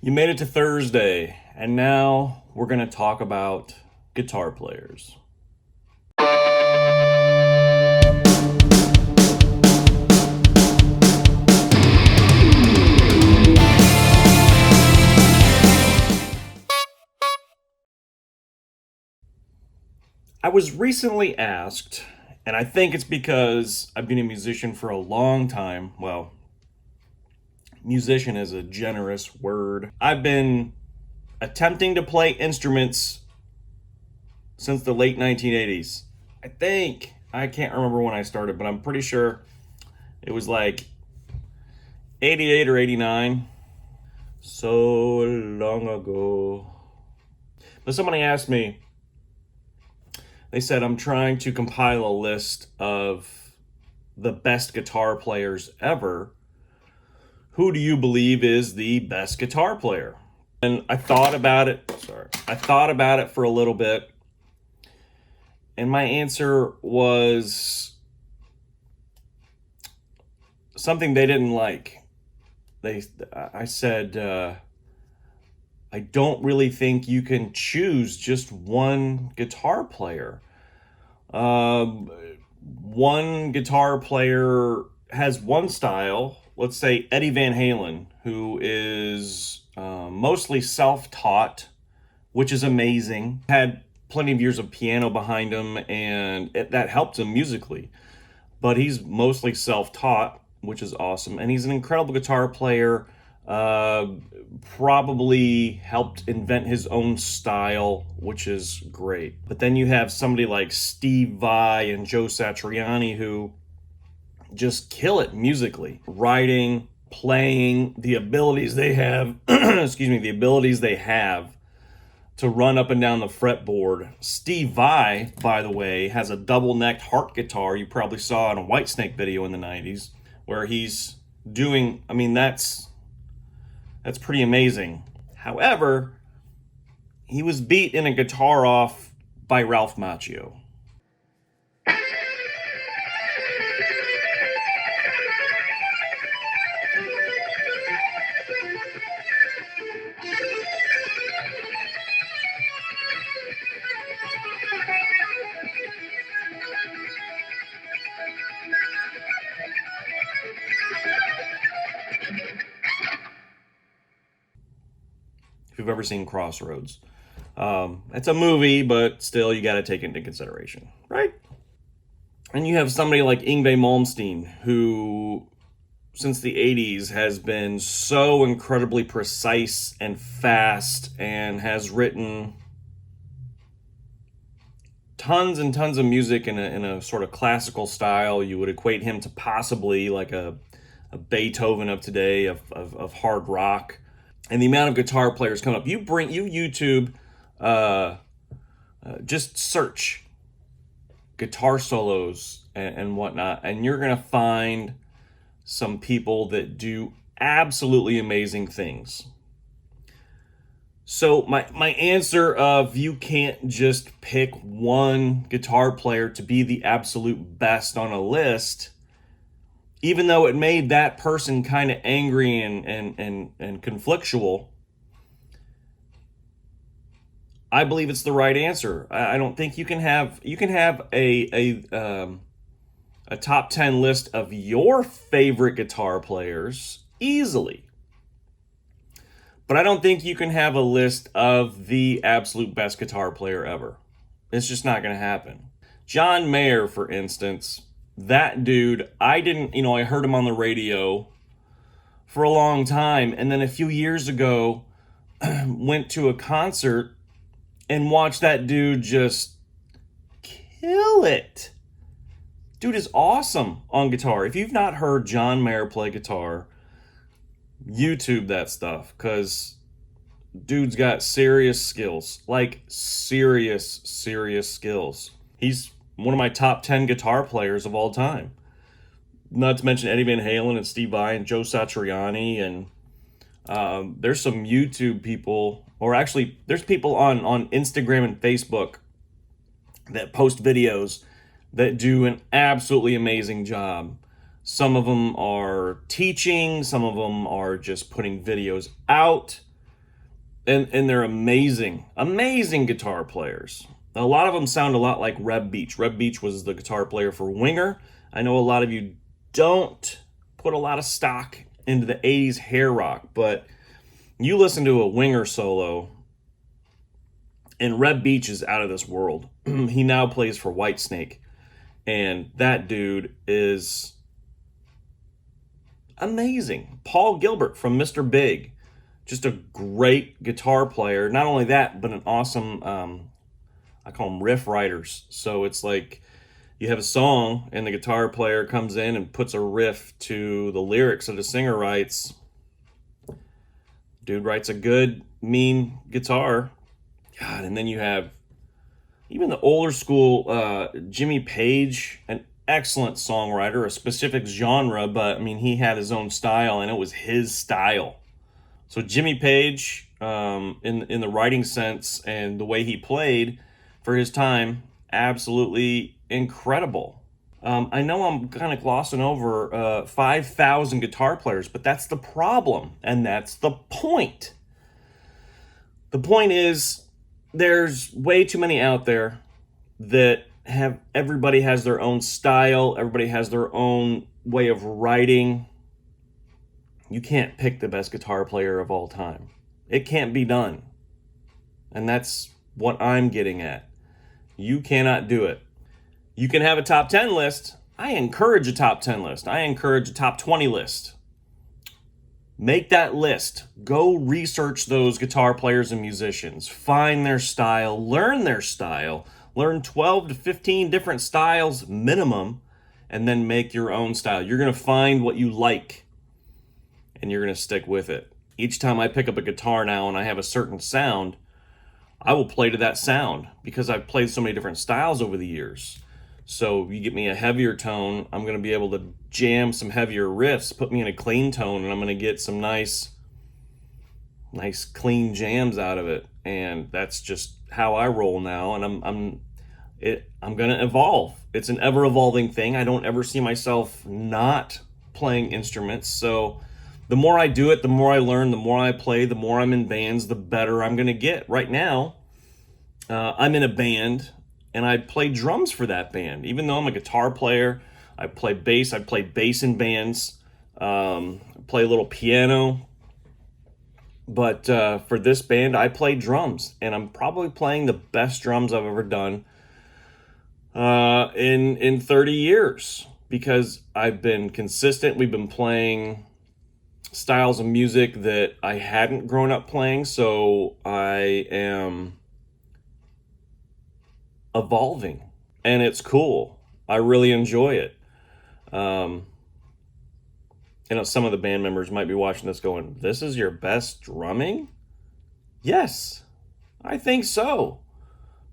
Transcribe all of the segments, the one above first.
You made it to Thursday, and now we're going to talk about guitar players. I was recently asked, and I think it's because I've been a musician for a long time. Well, musician is a generous word. I've been attempting to play instruments since the late 1980s. I can't remember when I started, but I'm pretty sure it was like 88 or 89. So long ago. But somebody asked me, they said, I'm trying to compile a list of the best guitar players ever. Who do you believe is the best guitar player? And I thought about it for a little bit. And my answer was something they didn't like. I said, I don't really think you can choose just one guitar player. One guitar player has one style. Let's say Eddie VanHalen, who is mostly self-taught, which is amazing. Had plenty of years of piano behind him, and that helped him musically. But he's mostly self-taught, which is awesome. And he's an incredible guitar player. Probably helped invent his own style, which is great. But then you have somebody like Steve Vai and Joe Satriani who just kill it musically. Writing, playing, the abilities they have, the abilities they have to run up and down the fretboard. Steve Vai, by the way, has a double-necked harp guitar you probably saw in a Whitesnake video in the 90s, where he's doing, that's pretty amazing. However, he was beat in a guitar off by Ralph Macchio. If you've ever seen Crossroads. It's a movie, but still you got to take it into consideration, right? And you have somebody like Yngwie Malmsteen, who since the 80s has been so incredibly precise and fast and has written tons and tons of music in a sort of classical style. You would equate him to possibly like a Beethoven of today, of hard rock. And the amount of guitar players come up. You YouTube, just search guitar solos and whatnot, and you're gonna find some people that do absolutely amazing things. So my answer of you can't just pick one guitar player to be the absolute best on a list, even though it made that person kind of angry and conflictual, I believe it's the right answer. I don't think you can have a top 10 list of your favorite guitar players easily. But I don't think you can have a list of the absolute best guitar player ever. It's just not going to happen. John Mayer, for instance, that dude, I heard him on the radio for a long time, and then a few years ago went to a concert and watched that dude just kill it. Dude is awesome on guitar. If you've not heard John Mayer play guitar, YouTube that stuff, because dude's got serious skills, like serious skills. He's one of my top 10 guitar players of all time. Not to mention Eddie Van Halen and Steve Vai and Joe Satriani. And there's some YouTube people, or actually there's people on Instagram and Facebook that post videos that do an absolutely amazing job. Some of them are teaching, some of them are just putting videos out. and they're amazing guitar players. A lot of them sound a lot like Reb Beach. Reb Beach was the guitar player for Winger. I know a lot of you don't put a lot of stock into the 80s hair rock, but you listen to a Winger solo, and Reb Beach is out of this world. He now plays for Whitesnake, and that dude is amazing. Paul Gilbert from Mr. Big, just a great guitar player. Not only that, but an awesome, I call them riff writers. So it's like you have a song and the guitar player comes in and puts a riff to the lyrics that the singer writes. Dude writes a good, mean guitar. God, and then you have even the older school Jimmy Page, an excellent songwriter, a specific genre, but I mean, he had his own style and it was his style. So Jimmy Page, in the writing sense and the way he played for his time, absolutely incredible. I know I'm kind of glossing over 5,000 guitar players, but that's the problem, and that's the point. The point is, there's way too many out there that have, everybody has their own style, everybody has their own way of writing. You can't pick the best guitar player of all time. It can't be done. And that's what I'm getting at. You cannot do it. You can have a top 10 list. I encourage a top 10 list. I encourage a top 20 list. Make that list. Go research those guitar players and musicians. Find their style. Learn their style. Learn 12 to 15 different styles minimum, and then make your own style. You're going to find what you like, and you're going to stick with it. Each time I pick up a guitar now and I have a certain sound, I will play to that sound because I've played so many different styles over the years. So you get me a heavier tone, I'm going to be able to jam some heavier riffs, put me in a clean tone, and I'm going to get some nice clean jams out of it. And that's just how I roll now. And I'm going to evolve. It's an ever evolving thing. I don't ever see myself not playing instruments. So the more I do it, the more I learn, the more I play, the more I'm in bands, the better I'm going to get. Right now, I'm in a band, and I play drums for that band. Even though I'm a guitar player, I play bass. I play bass in bands. Play a little piano. But for this band, I play drums, and I'm probably playing the best drums I've ever done in 30 years because I've been consistent. We've been playing styles of music that I hadn't grown up playing, so I am evolving, and it's cool. I really enjoy it. You know, some of the band members might be watching this going, this is your best drumming? Yes, I think so.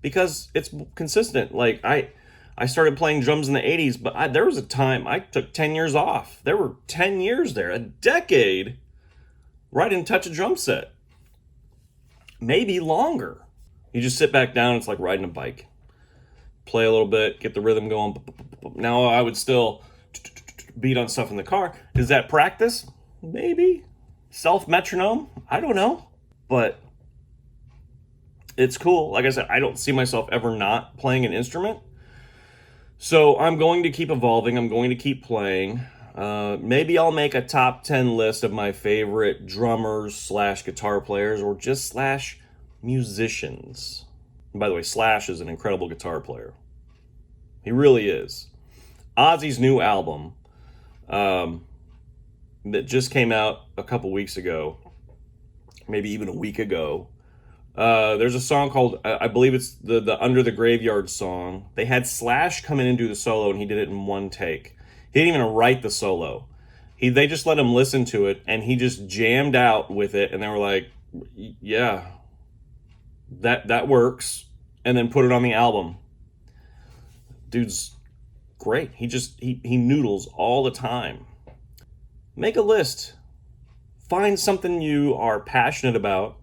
Because it's consistent. Like, I started playing drums in the 80s, but there was a time I took 10 years off. There were 10 years there, a decade, where I didn't touch a drum set. Maybe longer. You just sit back down, it's like riding a bike. Play a little bit, get the rhythm going. Now I would still beat on stuff in the car. Is that practice? Maybe. Self-metronome? I don't know. But it's cool. Like I said, I don't see myself ever not playing an instrument. So I'm going to keep evolving. I'm going to keep playing. Maybe I'll make a top 10 list of my favorite drummers / guitar players or just / musicians. And by the way, Slash is an incredible guitar player. He really is. Ozzy's new album that just came out a couple weeks ago, maybe even a week ago. There's a song called, I believe it's the Under the Graveyard song. They had Slash come in and do the solo, and he did it in one take. He didn't even write the solo. They just let him listen to it, and he just jammed out with it, and they were like, yeah, that works, and then put it on the album. Dude's great. He noodles all the time. Make a list. Find something you are passionate about.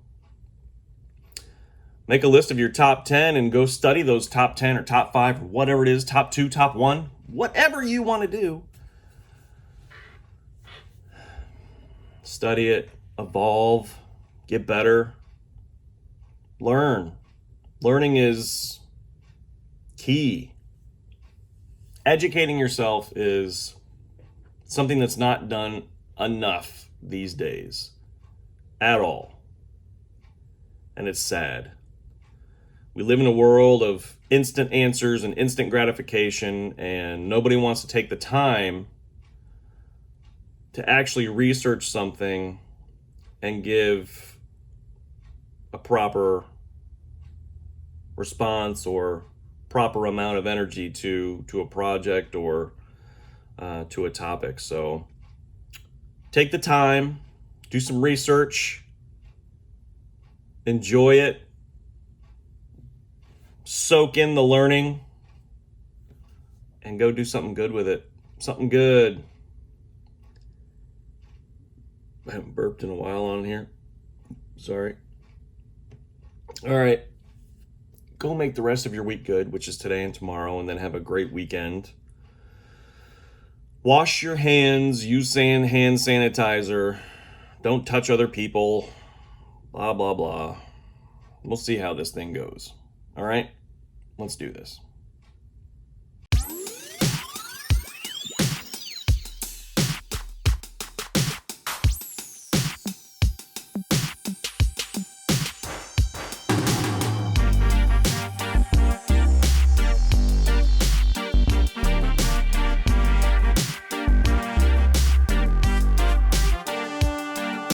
Make a list of your top 10 and go study those top 10 or top 5 or whatever it is, top 2, top 1, whatever you want to do. Study it, evolve, get better, Learn. Learning is key. Educating yourself is something that's not done enough these days at all. And it's sad. We live in a world of instant answers and instant gratification, and nobody wants to take the time to actually research something and give a proper response or proper amount of energy to a project or to a topic. So take the time, do some research, enjoy it, soak in the learning, and go do something good with it. Something good. I haven't burped in a while on here. Sorry. All right. Go make the rest of your week good, which is today and tomorrow, and then have a great weekend. Wash your hands, use hand sanitizer. Don't touch other people. Blah, blah, blah. We'll see how this thing goes. All right? Let's do this.